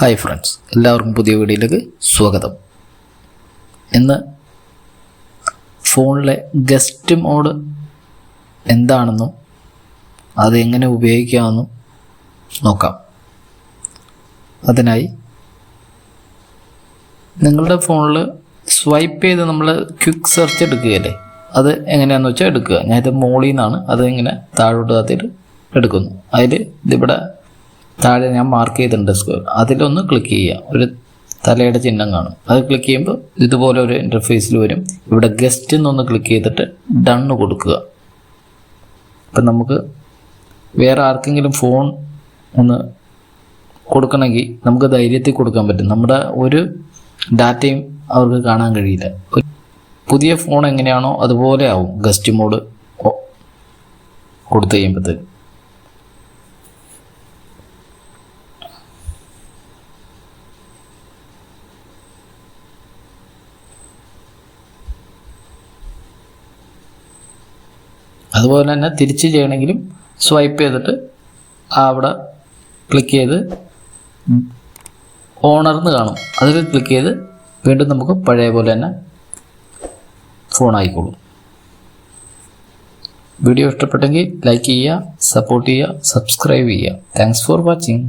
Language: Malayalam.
ഹായ് ഫ്രണ്ട്സ്, എല്ലാവർക്കും പുതിയ വീഡിയോയിലേക്ക് സ്വാഗതം. ഇന്ന് ഫോണിലെ ഗസ്റ്റ് മോഡ് എന്താണെന്നും അത് എങ്ങനെ ഉപയോഗിക്കാമെന്നും നോക്കാം. അതിനായി നിങ്ങളുടെ ഫോണിൽ സ്വൈപ്പ് ചെയ്ത് നമ്മൾ ക്വിക്ക് സെർച്ച് എടുക്കുകയല്ലേ, അത് എങ്ങനെയാണെന്ന് വെച്ചാൽ എടുക്കുക. ഞാനിത് മോളിൽ നിന്നാണ് അത് ഇങ്ങനെ താഴോട്ട് താത്തിട്ട് എടുക്കുന്നു. അതിൽ ഇതിവിടെ താഴെ ഞാൻ മാർക്ക് ചെയ്തിട്ടുണ്ട് സ്ക്വയർ, അതിലൊന്ന് ക്ലിക്ക് ചെയ്യുക. ഒരു തലയുടെ ചിഹ്നം കാണും, അത് ക്ലിക്ക് ചെയ്യുമ്പോൾ ഇതുപോലെ ഒരു ഇൻ്റർഫേസിൽ വരും. ഇവിടെ ഗസ്റ്റ് എന്നൊന്ന് ക്ലിക്ക് ചെയ്തിട്ട് ഡണ്ണ് കൊടുക്കുക. അപ്പം നമുക്ക് വേറെ ആർക്കെങ്കിലും ഫോൺ ഒന്ന് കൊടുക്കണമെങ്കിൽ നമുക്ക് ധൈര്യത്തിൽ കൊടുക്കാൻ പറ്റും. നമ്മുടെ ഒരു ഡാറ്റയും അവർക്ക് കാണാൻ കഴിയില്ല. പുതിയ ഫോൺ എങ്ങനെയാണോ അതുപോലെ ആവും ഗസ്റ്റ് മോഡ് കൊടുത്തു കഴിയുമ്പോഴത്തേക്ക്. അതുപോലെ തന്നെ തിരിച്ച് ചെയ്യണമെങ്കിലും സ്വൈപ്പ് ചെയ്തിട്ട് അവിടെ ക്ലിക്ക് ചെയ്ത് ഓണർന്ന് കാണും, അതിൽ ക്ലിക്ക് ചെയ്ത് വീണ്ടും നമുക്ക് പഴയ പോലെ തന്നെ ഫോൺ ആയിക്കോളും. വീഡിയോ ഇഷ്ടപ്പെട്ടെങ്കിൽ ലൈക്ക് ചെയ്യുക, സപ്പോർട്ട് ചെയ്യുക, സബ്സ്ക്രൈബ് ചെയ്യുക. Thanks for watching.